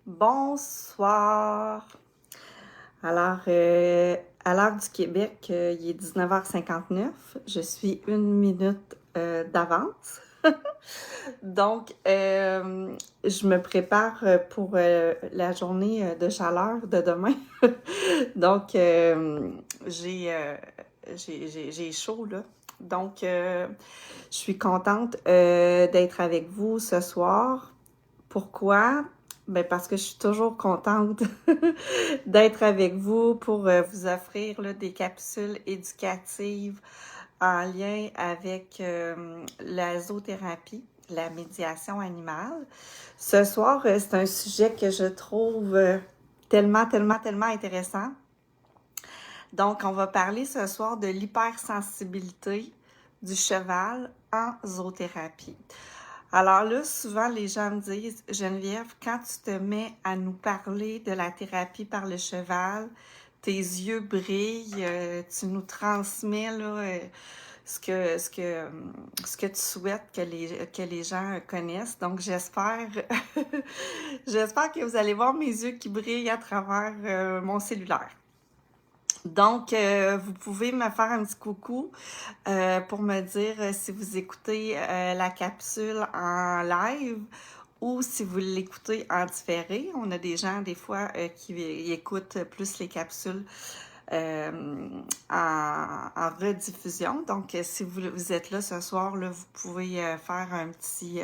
Bonsoir. Alors, à l'heure du Québec, il est 19h59. Je suis une minute d'avance. Donc, je me prépare pour la journée de chaleur de demain. Donc, j'ai chaud, là. Donc, je suis contente d'être avec vous ce soir. Pourquoi? Ben parce que je suis toujours contente d'être avec vous pour vous offrir là, des capsules éducatives en lien avec la zoothérapie, la médiation animale. Ce soir, c'est un sujet que je trouve tellement intéressant. Donc, on va parler ce soir de l'hypersensibilité du cheval en zoothérapie. Alors là, souvent, les gens me disent, Geneviève, quand tu te mets à nous parler de la thérapie par le cheval, tes yeux brillent, tu nous transmets là, ce que tu souhaites que les gens connaissent. Donc, j'espère que vous allez voir mes yeux qui brillent à travers mon cellulaire. Donc, vous pouvez me faire un petit coucou pour me dire si vous écoutez la capsule en live ou si vous l'écoutez en différé. On a des gens, des fois, qui écoutent plus les capsules en rediffusion. Donc, si vous êtes là ce soir, là, vous pouvez faire un petit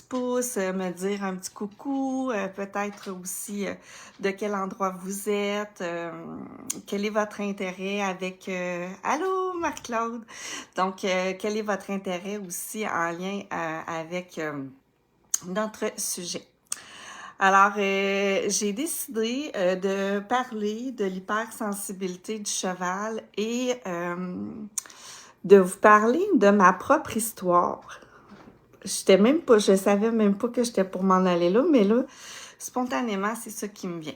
pouce, me dire un petit coucou, peut-être aussi de quel endroit vous êtes, quel est votre intérêt avec... Allô, Marc-Claude! Donc, quel est votre intérêt aussi en lien avec notre sujet? Alors, j'ai décidé de parler de l'hypersensibilité du cheval et de vous parler de ma propre histoire. Je savais même pas que j'étais pour m'en aller là, mais là, spontanément, c'est ça qui me vient.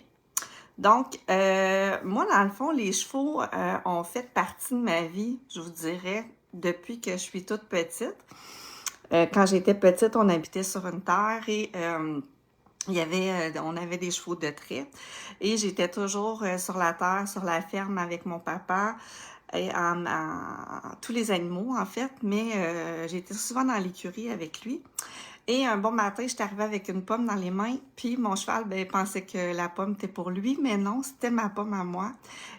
Donc, moi, dans le fond, les chevaux ont fait partie de ma vie, je vous dirais, depuis que je suis toute petite. Quand j'étais petite, on habitait sur une terre et on avait des chevaux de trait et j'étais toujours sur la terre, sur la ferme avec mon papa et tous les animaux en fait, mais j'étais souvent dans l'écurie avec lui. Et un bon matin, j'étais arrivée avec une pomme dans les mains, puis mon cheval pensait que la pomme était pour lui, mais non, c'était ma pomme à moi.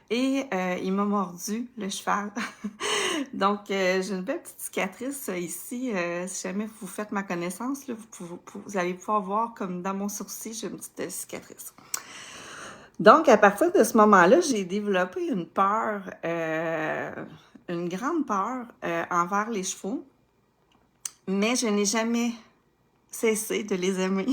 Et il m'a mordu, le cheval. Donc, j'ai une belle petite cicatrice ici. Si jamais vous faites ma connaissance, là, vous allez pouvoir voir comme dans mon sourcil, j'ai une petite cicatrice. Donc, à partir de ce moment-là, j'ai développé une peur, une grande peur envers les chevaux, mais je n'ai jamais cessé de les aimer.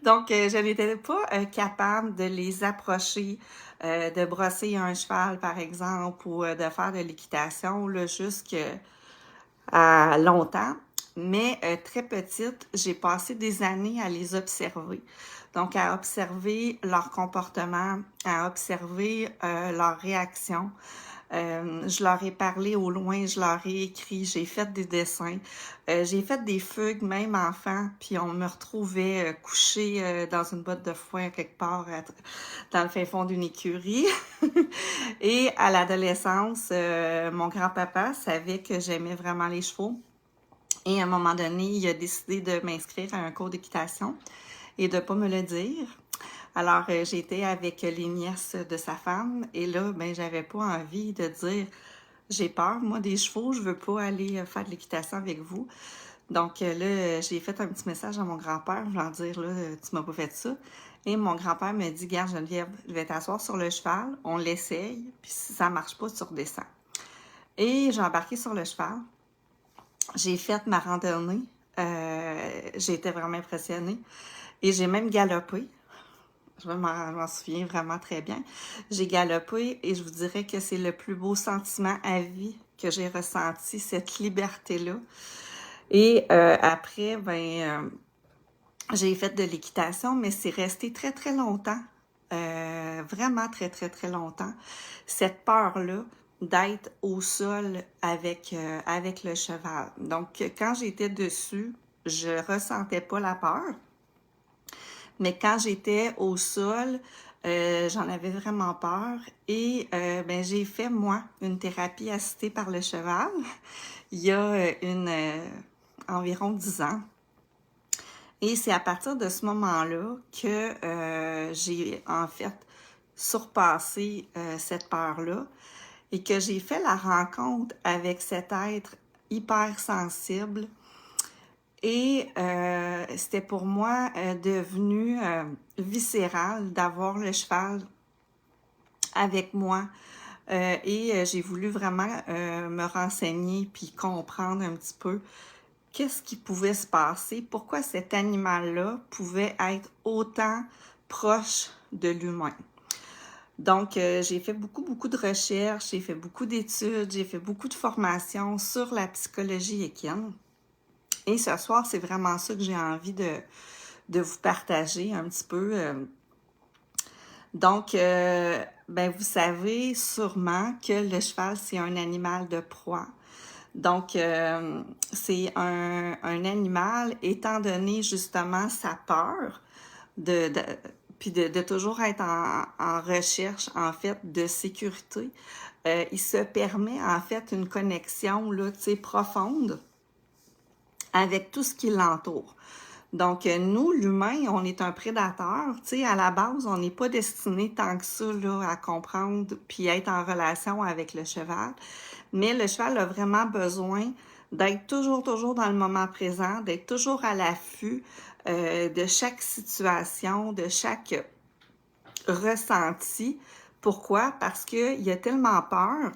Donc, je n'étais pas capable de les approcher, de brosser un cheval, par exemple, ou de faire de l'équitation, là, jusqu'à longtemps. Mais très petite, j'ai passé des années à les observer. Donc, à observer leur comportement, à observer leurs réactions. Je leur ai parlé au loin, je leur ai écrit, j'ai fait des dessins, j'ai fait des fugues même enfant, puis on me retrouvait couchée dans une botte de foin quelque part dans le fin fond d'une écurie. Et à l'adolescence, mon grand-papa savait que j'aimais vraiment les chevaux. Et à un moment donné, il a décidé de m'inscrire à un cours d'équitation et de ne pas me le dire. Alors, j'étais avec les nièces de sa femme et là, j'avais pas envie de dire j'ai peur, moi, des chevaux, je veux pas aller faire de l'équitation avec vous. Donc là, j'ai fait un petit message à mon grand-père, je vais dire là, tu m'as pas fait ça. Et mon grand-père me dit, garde Geneviève, je vais t'asseoir sur le cheval, on l'essaye, puis si ça marche pas, tu redescends. Et j'ai embarqué sur le cheval. J'ai fait ma randonnée. J'ai été vraiment impressionnée. Et j'ai même galopé. Je m'en souviens vraiment très bien. J'ai galopé et je vous dirais que c'est le plus beau sentiment à vie que j'ai ressenti, cette liberté-là. Et après, j'ai fait de l'équitation, mais c'est resté très longtemps. Vraiment très longtemps. Cette peur-là d'être au sol avec le cheval. Donc, quand j'étais dessus, je ressentais pas la peur. Mais quand j'étais au sol, j'en avais vraiment peur et ben, j'ai fait, moi, une thérapie assistée par le cheval il y a environ 10 ans. Et c'est à partir de ce moment-là que j'ai en fait surpassé cette peur-là et que j'ai fait la rencontre avec cet être hyper sensible. Et c'était pour moi devenu viscéral d'avoir le cheval avec moi. Et j'ai voulu vraiment me renseigner puis comprendre un petit peu qu'est-ce qui pouvait se passer, pourquoi cet animal-là pouvait être autant proche de l'humain. Donc, j'ai fait beaucoup de recherches, j'ai fait beaucoup d'études, j'ai fait beaucoup de formations sur la psychologie équine. Et ce soir, c'est vraiment ça que j'ai envie de vous partager un petit peu. Donc, ben, vous savez sûrement que le cheval, c'est un animal de proie. Donc, c'est un animal, étant donné justement sa peur, puis de toujours être en recherche, en fait, de sécurité, il se permet, en fait, une connexion, là, tu sais, profonde avec tout ce qui l'entoure. Donc, nous, l'humain, on est un prédateur. Tu sais, à la base, on n'est pas destiné tant que ça là, à comprendre puis être en relation avec le cheval. Mais le cheval a vraiment besoin d'être toujours dans le moment présent, d'être toujours à l'affût de chaque situation, de chaque ressenti. Pourquoi? Parce qu'il a tellement peur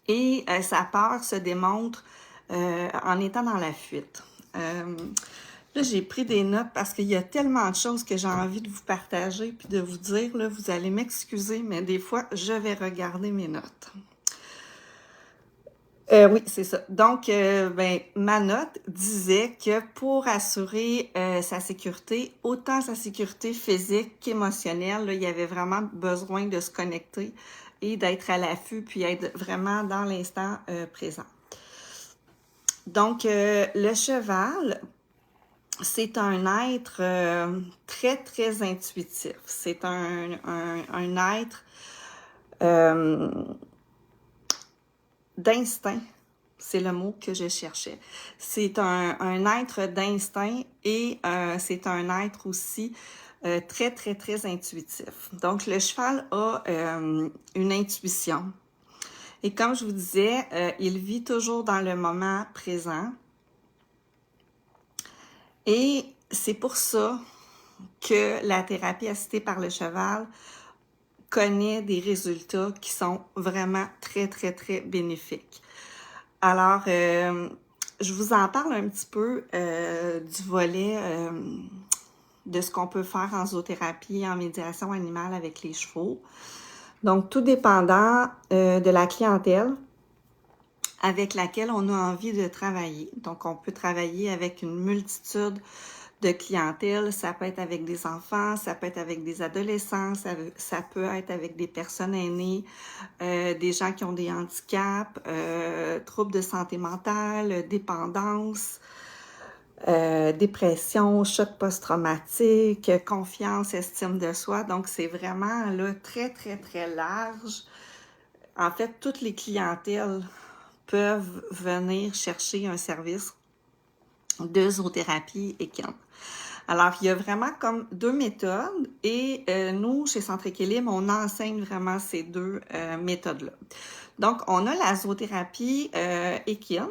et sa peur se démontre en étant dans la fuite. Là, j'ai pris des notes parce qu'il y a tellement de choses que j'ai envie de vous partager puis de vous dire. Là, vous allez m'excuser, mais des fois, je vais regarder mes notes. Oui, c'est ça. Donc, ben, ma note disait que pour assurer sa sécurité, autant sa sécurité physique qu'émotionnelle, là, il y avait vraiment besoin de se connecter et d'être à l'affût puis être vraiment dans l'instant présent. Donc, le cheval, c'est un être très intuitif. C'est un être d'instinct. C'est le mot que je cherchais. C'est un être d'instinct et c'est un être aussi très intuitif. Donc, le cheval a une intuition. Et comme je vous disais, il vit toujours dans le moment présent. Et c'est pour ça que la thérapie assistée par le cheval connaît des résultats qui sont vraiment très bénéfiques. Alors, je vous en parle un petit peu du volet de ce qu'on peut faire en zoothérapie, en médiation animale avec les chevaux. Donc, tout dépendant de la clientèle avec laquelle on a envie de travailler. Donc, on peut travailler avec une multitude de clientèle. Ça peut être avec des enfants, ça peut être avec des adolescents, ça peut être avec des personnes aînées, des gens qui ont des handicaps, troubles de santé mentale, dépendance, dépression, choc post-traumatique, confiance, estime de soi. Donc, c'est vraiment là très large. En fait, toutes les clientèles peuvent venir chercher un service de zoothérapie équine. Alors, il y a vraiment comme deux méthodes et nous, chez Centre Équilibre, on enseigne vraiment ces deux méthodes-là. Donc, on a la zoothérapie équine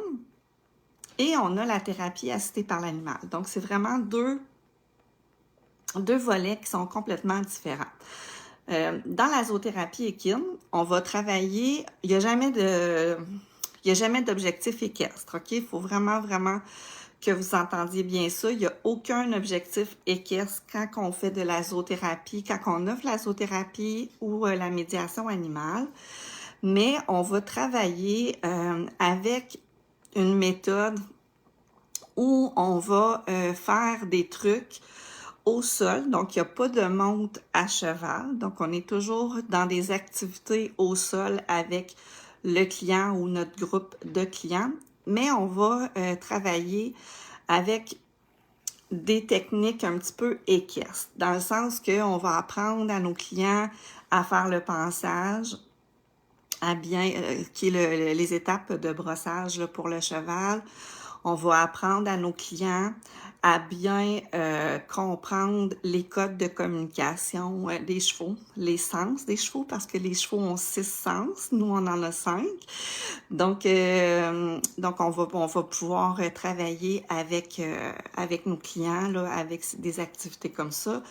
et on a la thérapie assistée par l'animal. Donc, c'est vraiment deux volets qui sont complètement différents. Dans la zoothérapie équine, on va travailler, il n'y a jamais d'objectif équestre, OK? Il faut vraiment que vous entendiez bien ça. Il n'y a aucun objectif équestre quand on fait de la zoothérapie, quand on offre la zoothérapie ou la médiation animale. Mais on va travailler avec une méthode où on va faire des trucs au sol. Donc, il n'y a pas de monte à cheval. Donc, on est toujours dans des activités au sol avec le client ou notre groupe de clients. Mais on va travailler avec des techniques un petit peu équestres, dans le sens qu'on va apprendre à nos clients à faire le pansage, à bien, qui est les étapes de brossage là, pour le cheval. On va apprendre à nos clients à bien comprendre les codes de communication des chevaux, les sens des chevaux, parce que les chevaux ont 6 sens, nous on en a 5. Donc on va pouvoir travailler avec nos clients, là, avec des activités comme ça.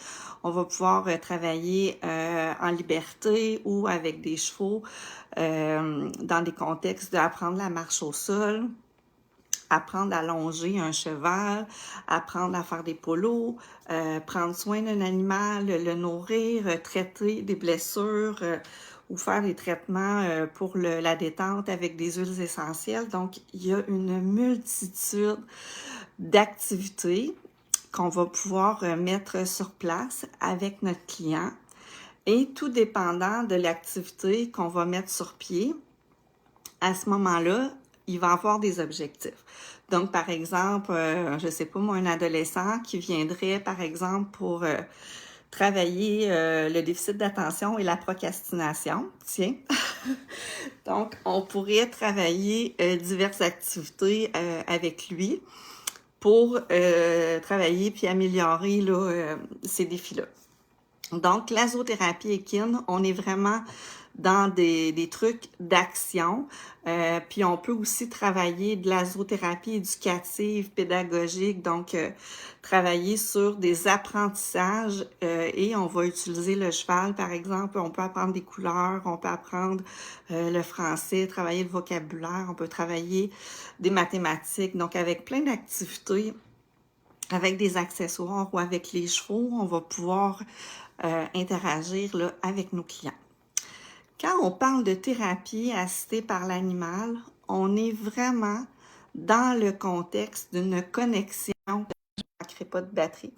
On va pouvoir travailler en liberté ou avec des chevaux dans des contextes d'apprendre la marche au sol, apprendre à longer un cheval, apprendre à faire des polos, prendre soin d'un animal, le nourrir, traiter des blessures ou faire des traitements pour la détente avec des huiles essentielles. Donc, il y a une multitude d'activités qu'on va pouvoir mettre sur place avec notre client. Et tout dépendant de l'activité qu'on va mettre sur pied, à ce moment-là, il va avoir des objectifs. Donc, par exemple, je sais pas moi, un adolescent qui viendrait, par exemple, pour travailler le déficit d'attention et la procrastination, tiens. Donc, on pourrait travailler diverses activités avec lui pour travailler puis améliorer là, ces défis-là. Donc, la zoothérapie équine, on est vraiment dans des trucs d'action. Puis on peut aussi travailler de la zoothérapie éducative, pédagogique, donc travailler sur des apprentissages et on va utiliser le cheval, par exemple. On peut apprendre des couleurs, on peut apprendre le français, travailler le vocabulaire, on peut travailler des mathématiques. Donc, avec plein d'activités, avec des accessoires ou avec les chevaux, on va pouvoir interagir là, avec nos clients. Quand on parle de thérapie assistée par l'animal, on est vraiment dans le contexte d'une connexion, je ne manquerai pas de batterie,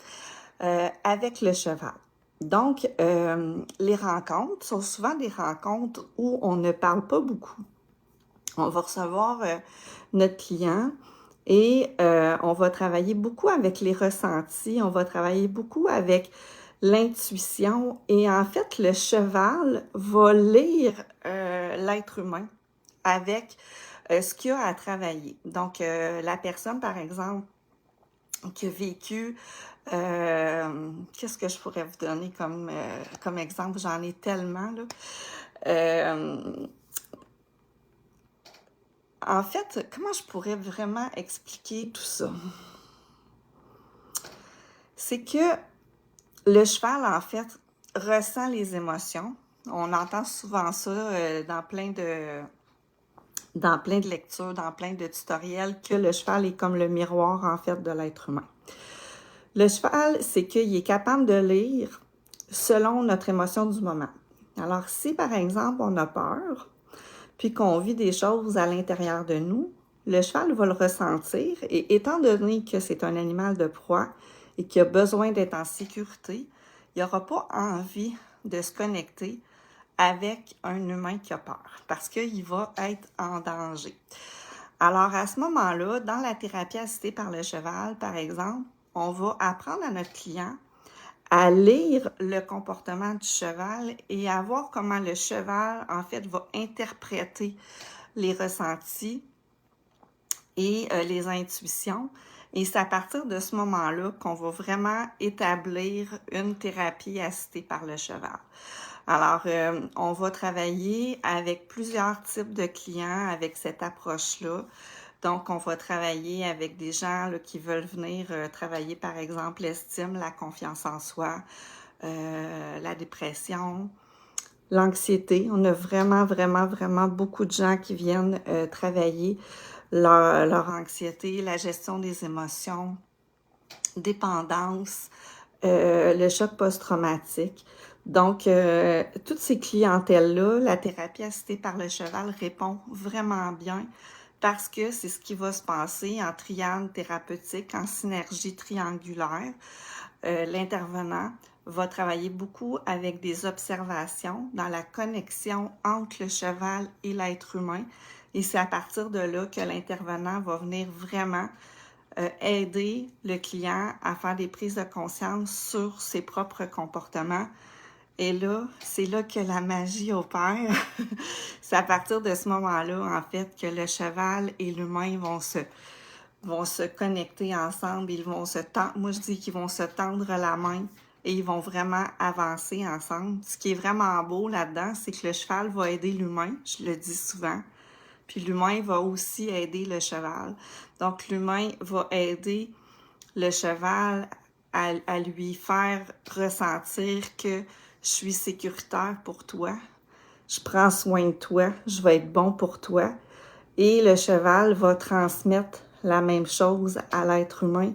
avec le cheval. Donc, les rencontres sont souvent des rencontres où on ne parle pas beaucoup. On va recevoir notre client et on va travailler beaucoup avec les ressentis, on va travailler beaucoup avec l'intuition et en fait, le cheval va lire l'être humain avec ce qu'il a à travailler. Donc, la personne, par exemple, qui a vécu, qu'est-ce que je pourrais vous donner comme exemple? J'en ai tellement, là. En fait, comment je pourrais vraiment expliquer tout ça? C'est que le cheval, en fait, ressent les émotions. On entend souvent ça dans plein de lectures, dans plein de tutoriels, que le cheval est comme le miroir, en fait, de l'être humain. Le cheval, c'est qu'il est capable de lire selon notre émotion du moment. Alors, si, par exemple, on a peur, puis qu'on vit des choses à l'intérieur de nous, le cheval va le ressentir et étant donné que c'est un animal de proie et qui a besoin d'être en sécurité, il n'aura pas envie de se connecter avec un humain qui a peur parce qu'il va être en danger. Alors, à ce moment-là, dans la thérapie assistée par le cheval, par exemple, on va apprendre à notre client à lire le comportement du cheval et à voir comment le cheval, en fait, va interpréter les ressentis et les intuitions. Et c'est à partir de ce moment-là qu'on va vraiment établir une thérapie assistée par le cheval. Alors, on va travailler avec plusieurs types de clients avec cette approche-là. Donc, on va travailler avec des gens là, qui veulent venir travailler, par exemple, l'estime, la confiance en soi, la dépression, l'anxiété. On a vraiment beaucoup de gens qui viennent travailler leur anxiété, la gestion des émotions, dépendance, le choc post-traumatique. Donc, toutes ces clientèles-là, la thérapie assistée par le cheval répond vraiment bien parce que c'est ce qui va se passer en triade thérapeutique, en synergie triangulaire. L'intervenant va travailler beaucoup avec des observations dans la connexion entre le cheval et l'être humain. Et c'est à partir de là que l'intervenant va venir vraiment aider le client à faire des prises de conscience sur ses propres comportements. Et là, c'est là que la magie opère. C'est à partir de ce moment-là, en fait, que le cheval et l'humain vont se connecter ensemble. Ils vont moi, je dis qu'ils vont se tendre la main et ils vont vraiment avancer ensemble. Ce qui est vraiment beau là-dedans, c'est que le cheval va aider l'humain, je le dis souvent, puis l'humain va aussi aider le cheval. Donc, l'humain va aider le cheval à lui faire ressentir que je suis sécuritaire pour toi, je prends soin de toi, je vais être bon pour toi. Et le cheval va transmettre la même chose à l'être humain.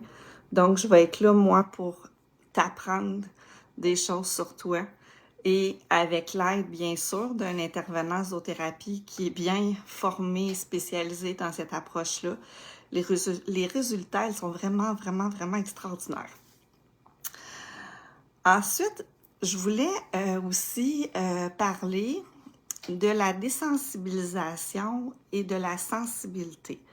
Donc, je vais être là, moi, pour t'apprendre des choses sur toi. Et avec l'aide, bien sûr, d'un intervenant zoothérapie qui est bien formé et spécialisé dans cette approche-là, les résultats, ils sont vraiment, vraiment, vraiment extraordinaires. Ensuite, je voulais aussi parler de la désensibilisation et de la sensibilité.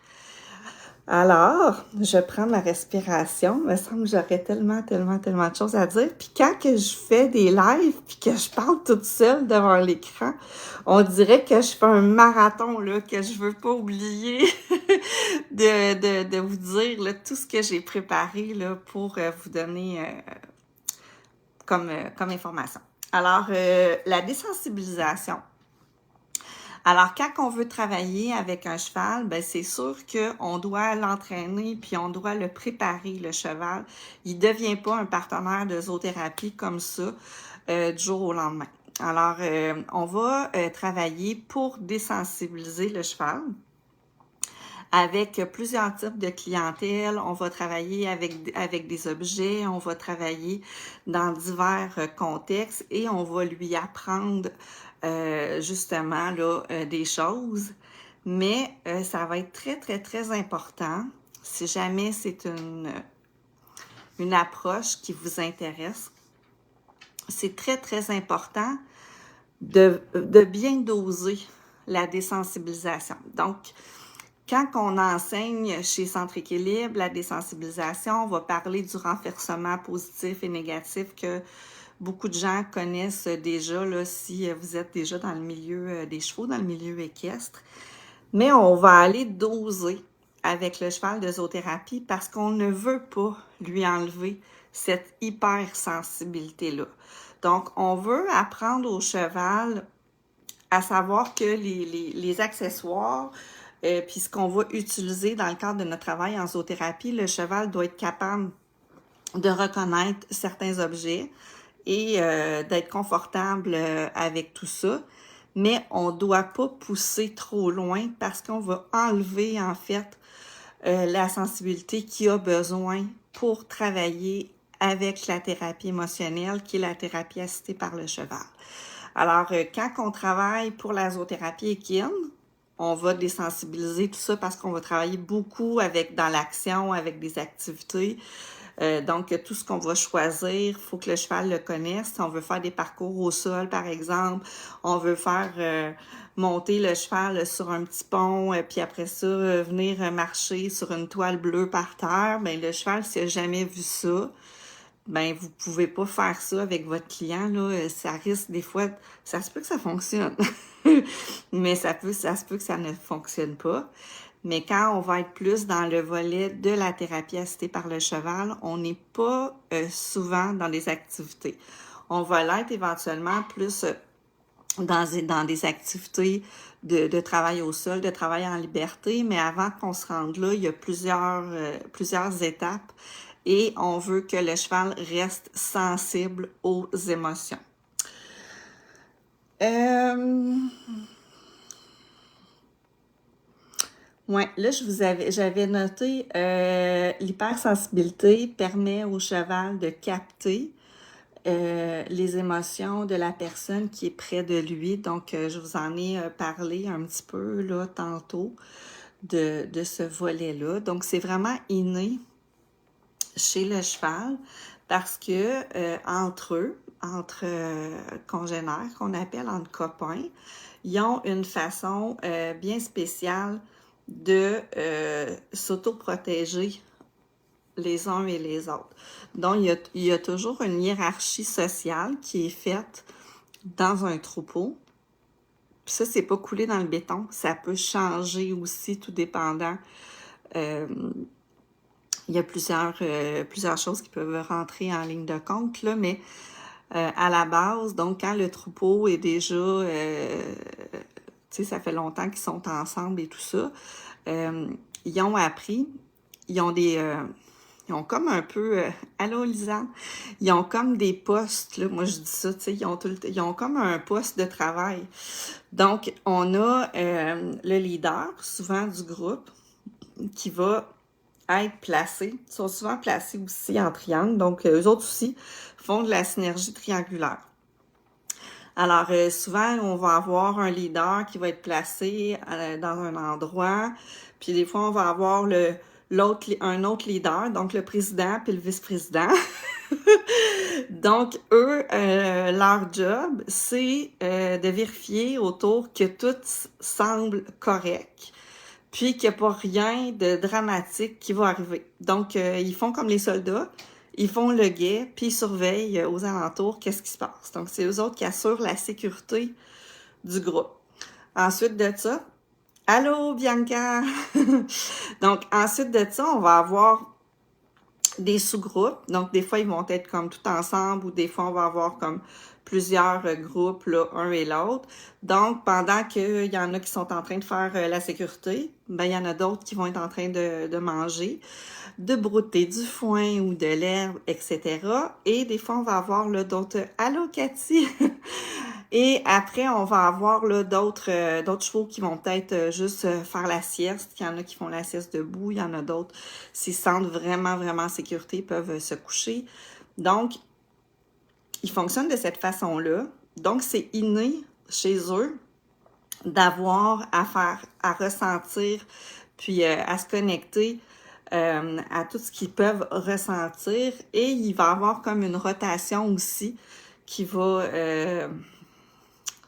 Alors, je prends ma respiration. Il me semble que j'aurais tellement de choses à dire. Puis quand que je fais des lives, puis que je parle toute seule devant l'écran, on dirait que je fais un marathon, là, que je veux pas oublier de vous dire là, tout ce que j'ai préparé là, pour vous donner comme information. Alors, la désensibilisation. Alors, quand on veut travailler avec un cheval, ben c'est sûr qu'on doit l'entraîner puis on doit le préparer, le cheval. Il ne devient pas un partenaire de zoothérapie comme ça du jour au lendemain. Alors, on va travailler pour désensibiliser le cheval avec plusieurs types de clientèle. On va travailler avec des objets, on va travailler dans divers contextes et on va lui apprendre justement là, des choses. Mais ça va être très important si jamais c'est une approche qui vous intéresse. C'est très important de bien doser la désensibilisation. Donc, quand on enseigne chez Centre Équilibre la désensibilisation, on va parler du renversement positif et négatif que beaucoup de gens connaissent déjà là, si vous êtes déjà dans le milieu des chevaux, dans le milieu équestre. Mais on va aller doser avec le cheval de zoothérapie parce qu'on ne veut pas lui enlever cette hypersensibilité-là. Donc, on veut apprendre au cheval à savoir que les accessoires, puis ce qu'on va utiliser dans le cadre de notre travail en zoothérapie, le cheval doit être capable de reconnaître certains objets et d'être confortable avec tout ça. Mais on ne doit pas pousser trop loin parce qu'on va enlever en fait la sensibilité qu'il a besoin pour travailler avec la thérapie émotionnelle qui est la thérapie assistée par le cheval. Alors, quand on travaille pour la zoothérapie équine, on va désensibiliser tout ça parce qu'on va travailler beaucoup dans l'action, avec des activités. Donc, tout ce qu'on va choisir, il faut que le cheval le connaisse. Si on veut faire des parcours au sol, par exemple, on veut faire monter le cheval sur un petit pont, puis après ça, venir marcher sur une toile bleue par terre, bien, le cheval, s'il n'a jamais vu ça, ben vous pouvez pas faire ça avec votre client, là. Ça risque des fois, ça se peut que ça fonctionne, mais ça se peut que ça ne fonctionne pas. Mais quand on va être plus dans le volet de la thérapie assistée par le cheval, on n'est pas souvent dans des activités. On va l'être éventuellement plus dans des activités de travail au sol, de travail en liberté, mais avant qu'on se rende là, il y a plusieurs étapes et on veut que le cheval reste sensible aux émotions. Ouais, là, j'avais noté l'hypersensibilité permet au cheval de capter les émotions de la personne qui est près de lui. Donc, je vous en ai parlé un petit peu là tantôt de ce volet-là. Donc, c'est vraiment inné chez le cheval parce que entre congénères, qu'on appelle entre copains, ils ont une façon bien spéciale de s'autoprotéger les uns et les autres. Donc, il y a toujours une hiérarchie sociale qui est faite dans un troupeau. Puis ça, c'est pas coulé dans le béton. Ça peut changer aussi, tout dépendant. Il y a plusieurs choses qui peuvent rentrer en ligne de compte, là, mais à la base, donc quand le troupeau est déjà, tu sais, ça fait longtemps qu'ils sont ensemble et tout ça, ils ont appris, ils ont ils ont comme un peu, allô Lisanne, ils ont comme des postes, là, moi je dis ça, tu sais, ils ont comme un poste de travail. Donc, on a le leader, souvent du groupe, qui va être placés. Ils sont souvent placés aussi en triangle. Donc, eux autres aussi font de la synergie triangulaire. Alors, souvent, on va avoir un leader qui va être placé dans un endroit. Puis, des fois, on va avoir un autre leader, donc le président puis le vice-président. Donc, eux, leur job, c'est de vérifier autour que tout semble correct, puis qu'il n'y a pas rien de dramatique qui va arriver. Donc, ils font comme les soldats, ils font le guet, puis ils surveillent aux alentours qu'est-ce qui se passe. Donc, c'est eux autres qui assurent la sécurité du groupe. Ensuite de ça, allô Bianca! Donc, ensuite de ça, on va avoir des sous-groupes. Donc, des fois, ils vont être comme tout ensemble ou des fois, on va avoir comme plusieurs groupes, là, un et l'autre. Donc, pendant qu'il y en a qui sont en train de faire la sécurité, ben, il y en a d'autres qui vont être en train de manger, de brouter du foin ou de l'herbe, etc. Et des fois, on va avoir là d'autres « Allô, Cathy! » Et après, on va avoir là d'autres chevaux qui vont peut-être juste faire la sieste. Il y en a qui font la sieste debout, il y en a d'autres, s'ils se sentent vraiment, vraiment en sécurité, peuvent se coucher. Donc, ils fonctionnent de cette façon-là. Donc, c'est inné chez eux d'avoir à ressentir, puis à se connecter à tout ce qu'ils peuvent ressentir. Et il va y avoir comme une rotation aussi qui va...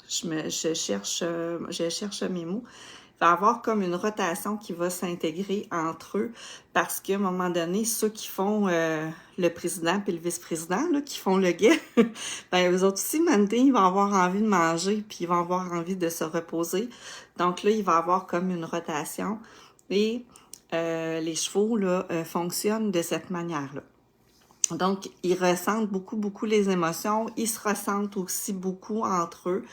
je cherche mes mots. Il va y avoir comme une rotation qui va s'intégrer entre eux parce qu'à un moment donné, ceux qui font le président puis le vice-président, là, qui font le guet, ben eux autres aussi, maintenant, ils vont avoir envie de manger puis ils vont avoir envie de se reposer. Donc là, il va y avoir comme une rotation et les chevaux là, fonctionnent de cette manière-là. Donc, ils ressentent beaucoup, beaucoup les émotions. Ils se ressentent aussi beaucoup entre eux.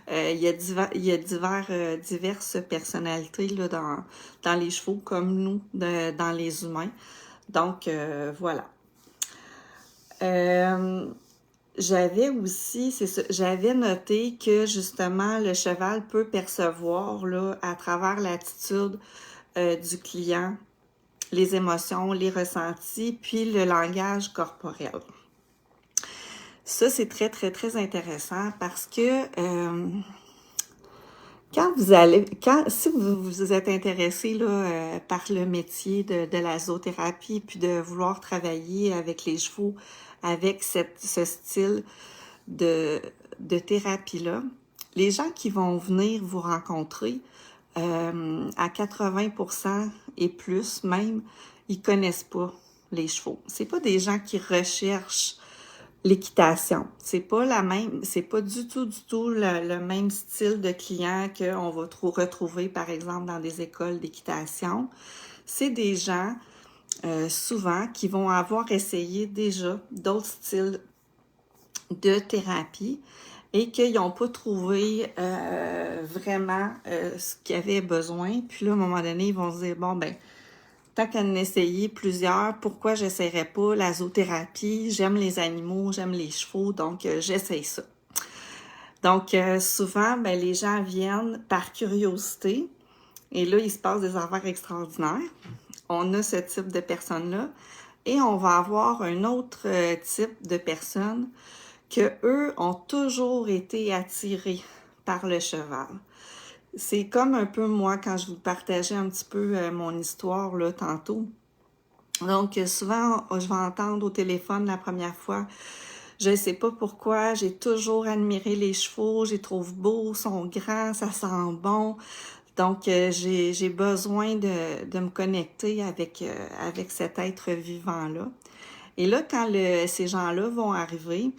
Il y a diverses personnalités là, dans les chevaux comme nous, dans les humains. Donc, voilà. J'avais aussi, c'est ça, j'avais noté que justement, le cheval peut percevoir là, à travers l'attitude du client, les émotions, les ressentis, puis le langage corporel. Ça, c'est très, très, très intéressant parce que si vous êtes intéressé là, par le métier de la zoothérapie, puis de vouloir travailler avec les chevaux, avec ce style de thérapie-là, les gens qui vont venir vous rencontrer, à 80% et plus même, ils connaissent pas les chevaux. C'est pas des gens qui recherchent l'équitation. C'est pas du tout le même style de client qu'on va retrouver, par exemple, dans des écoles d'équitation. C'est des gens, souvent, qui vont avoir essayé déjà d'autres styles de thérapie et qu'ils n'ont pas trouvé vraiment ce qu'ils avaient besoin. Puis là, à un moment donné, ils vont se dire, bon, ben, tant qu'à en essayer plusieurs, pourquoi j'essaierais pas la zoothérapie? J'aime les animaux, j'aime les chevaux, donc j'essaye ça. Donc, souvent, ben, les gens viennent par curiosité et là, il se passe des affaires extraordinaires. On a ce type de personnes-là et on va avoir un autre type de personnes que eux ont toujours été attirés par le cheval. C'est comme un peu moi quand je vous partageais un petit peu mon histoire là tantôt. Donc souvent je vais entendre au téléphone la première fois, je ne sais pas pourquoi, j'ai toujours admiré les chevaux, je les trouve beaux, sont grands, ça sent bon. Donc, j'ai besoin de me connecter avec cet être vivant-là. Et là, quand ces gens-là vont arriver,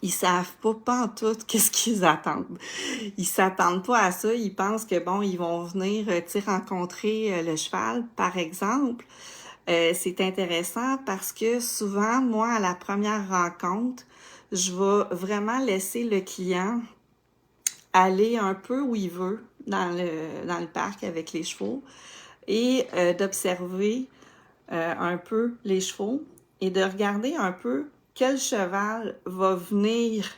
ils savent pas pantoute qu'est-ce qu'ils attendent. Ils s'attendent pas à ça. Ils pensent que, bon, ils vont venir, rencontrer le cheval, par exemple. C'est intéressant parce que souvent, moi, à la première rencontre, je vais vraiment laisser le client aller un peu où il veut dans le parc avec les chevaux et d'observer un peu les chevaux et de regarder un peu quel cheval va venir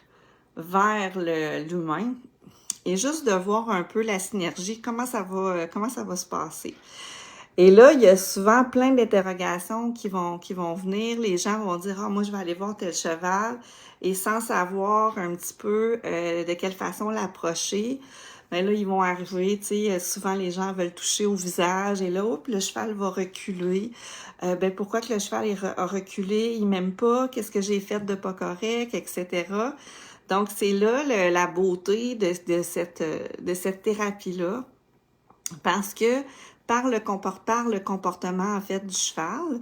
vers l'humain et juste de voir un peu la synergie, comment ça va se passer. Et là, il y a souvent plein d'interrogations qui vont venir. Les gens vont dire « Ah, moi, je vais aller voir tel cheval » et sans savoir un petit peu de quelle façon l'approcher. Ben là, ils vont arriver, tu sais, souvent les gens veulent toucher au visage et là, hop, le cheval va reculer. Ben pourquoi que le cheval a reculé? Il m'aime pas, qu'est-ce que j'ai fait de pas correct, etc. Donc, c'est là la beauté de cette thérapie-là parce que par le comportement en fait du cheval,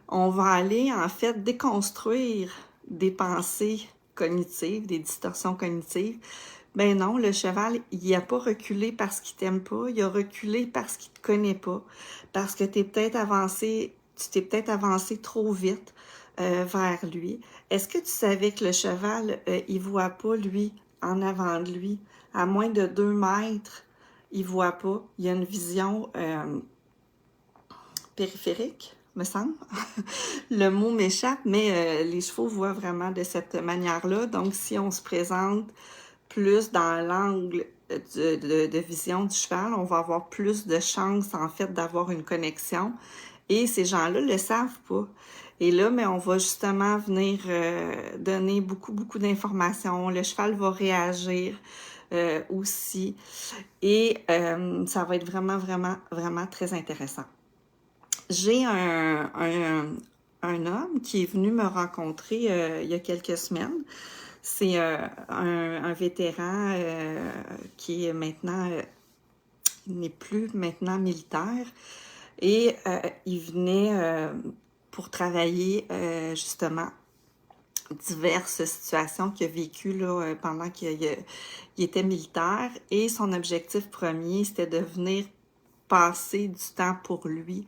on va aller en fait déconstruire des pensées cognitives, des distorsions cognitives. Ben non, le cheval, il a pas reculé parce qu'il t'aime pas, il a reculé parce qu'il te connaît pas, parce que tu t'es peut-être avancé trop vite vers lui. Est-ce que tu savais que le cheval, il voit pas lui en avant de lui, à moins de 2 mètres? Il voit pas. Il y a une vision périphérique, me semble. Le mot m'échappe, mais les chevaux voient vraiment de cette manière-là. Donc, si on se présente plus dans l'angle de vision du cheval, on va avoir plus de chances, en fait, d'avoir une connexion. Et ces gens-là le savent pas. Et là, mais on va justement venir donner beaucoup d'informations. Le cheval va réagir aussi. Et ça va être vraiment très intéressant. J'ai un homme qui est venu me rencontrer il y a quelques semaines. C'est un vétéran qui est maintenant, n'est plus maintenant militaire. Et il venait pour travailler justement diverses situations qu'il a vécues là, pendant qu'il était militaire. Et son objectif premier, c'était de venir passer du temps pour lui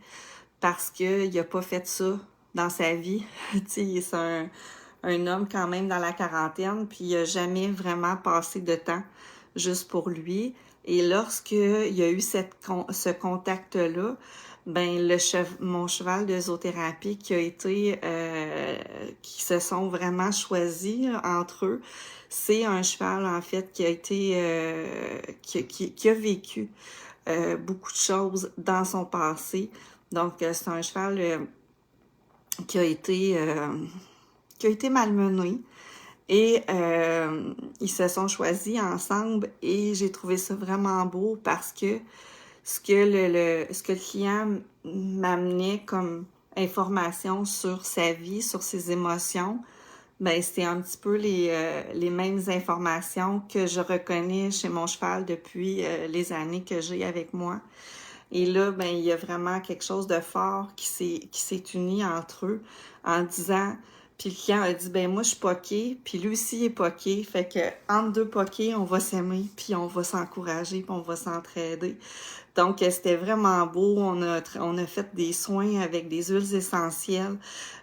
parce qu'il n'a pas fait ça dans sa vie. Tu sais, c'est un homme quand même dans la quarantaine, puis il n'a jamais vraiment passé de temps juste pour lui. Et lorsqu'il y a eu ce contact-là, ben mon cheval de zoothérapie qui se sont vraiment choisis entre eux, c'est un cheval en fait qui a été qui a vécu beaucoup de choses dans son passé. Donc c'est un cheval qui a été malmené. Et ils se sont choisis ensemble et j'ai trouvé ça vraiment beau parce que ce que le client m'amenait comme information sur sa vie, sur ses émotions, ben c'est un petit peu les mêmes informations que je reconnais chez mon cheval depuis les années que j'ai avec moi. Et là, ben il y a vraiment quelque chose de fort qui s'est uni entre eux en disant... Puis le client a dit, ben moi, je suis poqué, puis lui aussi, il est poqué. Fait que entre deux poqués, on va s'aimer, puis on va s'encourager, puis on va s'entraider. Donc, c'était vraiment beau. On a fait des soins avec des huiles essentielles.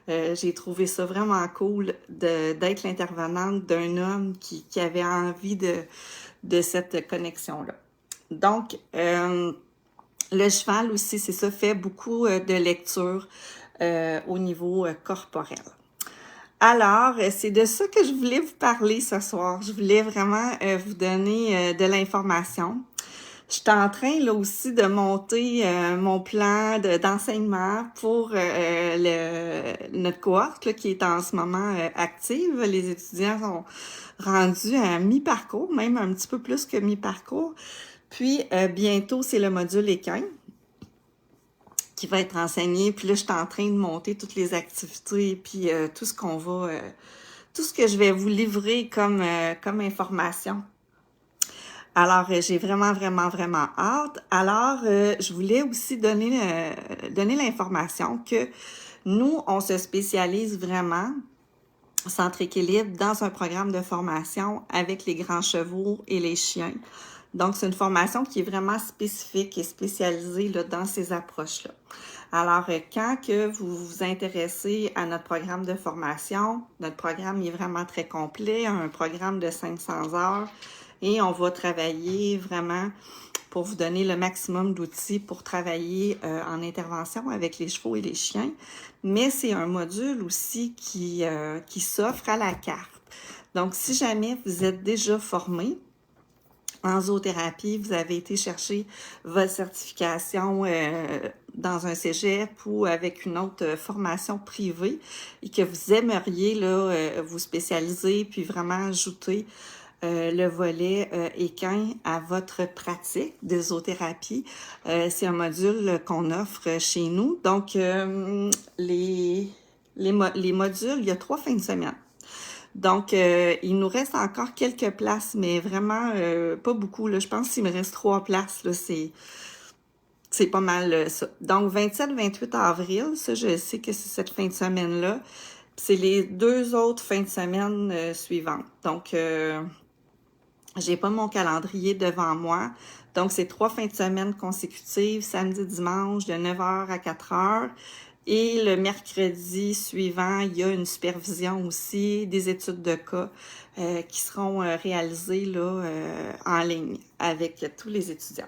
J'ai trouvé ça vraiment cool d'être l'intervenante d'un homme qui avait envie de cette connexion-là. Donc, le cheval aussi, c'est ça, fait beaucoup de lecture au niveau corporel. Alors, c'est de ça que je voulais vous parler ce soir. Je voulais vraiment vous donner de l'information. Je suis en train là aussi de monter mon plan d'enseignement pour notre cohorte là, qui est en ce moment active. Les étudiants sont rendus à mi-parcours, même un petit peu plus que mi-parcours. Puis bientôt, c'est le module équin qui va être enseigné. Puis là, je suis en train de monter toutes les activités, puis tout ce que je vais vous livrer comme information. Alors, j'ai vraiment, vraiment, vraiment hâte. Alors, je voulais aussi donner l'information que nous, on se spécialise vraiment, Centre Équilibre, dans un programme de formation avec les grands chevaux et les chiens. Donc, c'est une formation qui est vraiment spécifique et spécialisée là, dans ces approches-là. Alors, quand que vous vous intéressez à notre programme de formation, notre programme est vraiment très complet, un programme de 500 heures, et on va travailler vraiment pour vous donner le maximum d'outils pour travailler en intervention avec les chevaux et les chiens. Mais c'est un module aussi qui s'offre à la carte. Donc, si jamais vous êtes déjà formé en zoothérapie, vous avez été chercher votre certification dans un cégep ou avec une autre formation privée et que vous aimeriez là, vous spécialiser puis vraiment ajouter le volet équin à votre pratique de zoothérapie. C'est un module qu'on offre chez nous. Donc, les modules, il y a 3 fins de semaine. Donc, il nous reste encore quelques places, mais vraiment pas beaucoup. Là. Je pense qu'il me reste 3 places. Là, c'est pas mal ça. Donc, 27-28 avril, ça, je sais que c'est cette fin de semaine-là. C'est les 2 autres fins de semaine suivantes. Donc, j'ai pas mon calendrier devant moi. Donc, c'est 3 fins de semaine consécutives, samedi, dimanche, de 9h à 4h. Et le mercredi suivant, il y a une supervision aussi, des études de cas qui seront réalisées là, en ligne avec tous les étudiants.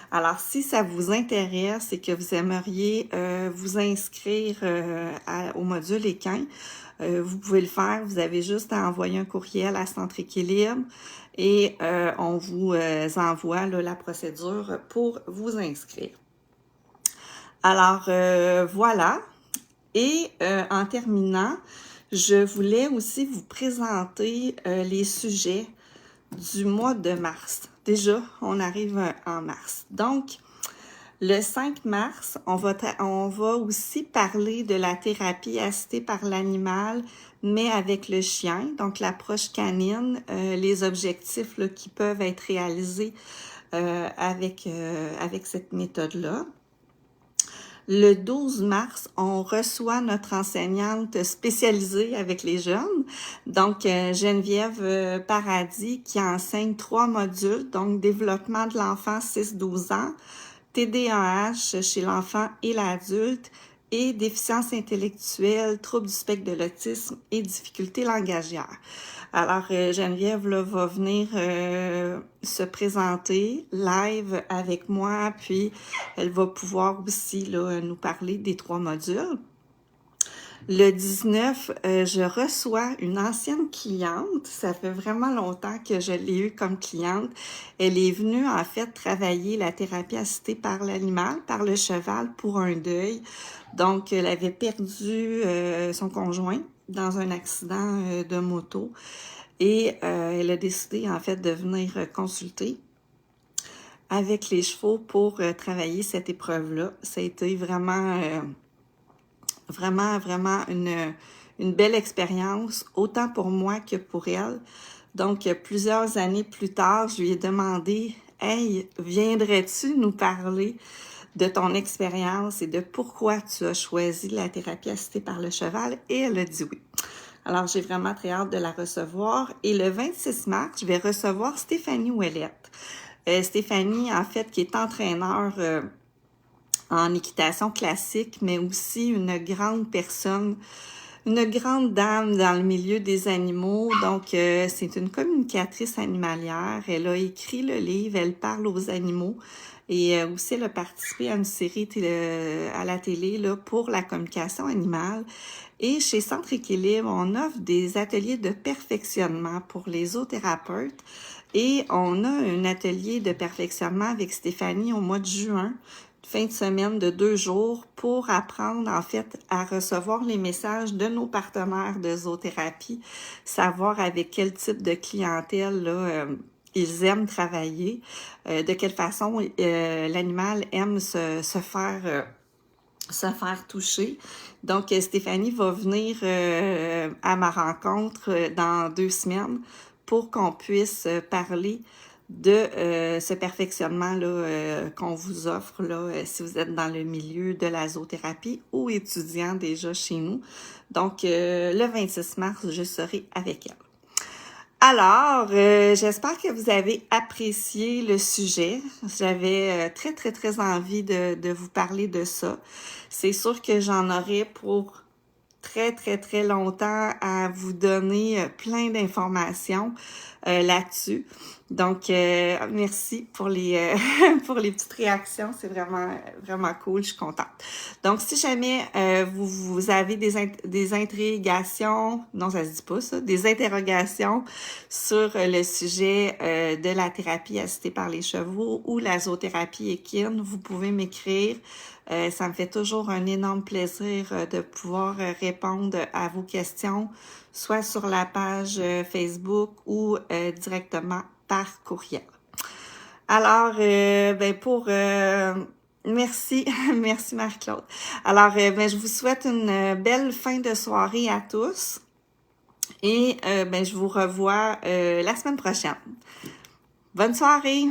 Alors, si ça vous intéresse et que vous aimeriez vous inscrire au module équin, vous pouvez le faire. Vous avez juste à envoyer un courriel à Centre Équilibre et on vous envoie là, la procédure pour vous inscrire. Alors, voilà. Et en terminant, je voulais aussi vous présenter les sujets du mois de mars. Déjà, on arrive en mars. Donc, le 5 mars, on va aussi parler de la thérapie assistée par l'animal, mais avec le chien, donc l'approche canine, les objectifs là, qui peuvent être réalisés avec cette méthode-là. Le 12 mars, on reçoit notre enseignante spécialisée avec les jeunes, donc Geneviève Paradis, qui enseigne 3 modules, donc développement de l'enfant 6-12 ans, TDAH chez l'enfant et l'adulte, et déficience intellectuelle, troubles du spectre de l'autisme et difficultés langagières. Alors, Geneviève là, va venir se présenter live avec moi, puis elle va pouvoir aussi là, nous parler des 3 modules. Le 19, je reçois une ancienne cliente. Ça fait vraiment longtemps que je l'ai eue comme cliente. Elle est venue, en fait, travailler la thérapie assistée par l'animal, par le cheval, pour un deuil. Donc, elle avait perdu son conjoint dans un accident de moto. Et elle a décidé, en fait, de venir consulter avec les chevaux pour travailler cette épreuve-là. Ça a été vraiment... vraiment une belle expérience, autant pour moi que pour elle. Donc, plusieurs années plus tard, je lui ai demandé « Hey, viendrais-tu nous parler de ton expérience et de pourquoi tu as choisi la thérapie assistée par le cheval? » Et elle a dit oui. Alors, j'ai vraiment très hâte de la recevoir. Et le 26 mars, je vais recevoir Stéphanie Ouellette. Stéphanie, en fait, qui est entraîneur en équitation classique, mais aussi une grande personne, une grande dame dans le milieu des animaux. Donc, c'est une communicatrice animalière. Elle a écrit le livre « Elle parle aux animaux ». Et aussi, elle a participé à une série à la télé là, pour la communication animale. Et chez Centre Équilibre, on offre des ateliers de perfectionnement pour les zoothérapeutes. Et on a un atelier de perfectionnement avec Stéphanie au mois de juin, fin de semaine de 2 jours, pour apprendre en fait à recevoir les messages de nos partenaires de zoothérapie, savoir avec quel type de clientèle là, ils aiment travailler, de quelle façon l'animal aime se faire toucher. Donc, Stéphanie va venir à ma rencontre dans 2 semaines pour qu'on puisse parler de ce perfectionnement-là qu'on vous offre là, si vous êtes dans le milieu de la zoothérapie ou étudiant déjà chez nous. Donc, le 26 mars, je serai avec elle. Alors, j'espère que vous avez apprécié le sujet. J'avais très, très, très envie de vous parler de ça. C'est sûr que j'en aurai pour très, très, très longtemps à vous donner plein d'informations là-dessus. Donc, merci pour les pour les petites réactions. C'est vraiment, vraiment cool. Je suis contente. Donc, si jamais vous avez des intrégations, non, ça se dit pas ça, des interrogations sur le sujet de la thérapie assistée par les chevaux ou la zoothérapie équine, vous pouvez m'écrire. Ça me fait toujours un énorme plaisir de pouvoir répondre à vos questions, soit sur la page Facebook ou directement par courriel. Alors, merci, merci Marie-Claude. Alors, je vous souhaite une belle fin de soirée à tous et je vous revois la semaine prochaine. Bonne soirée!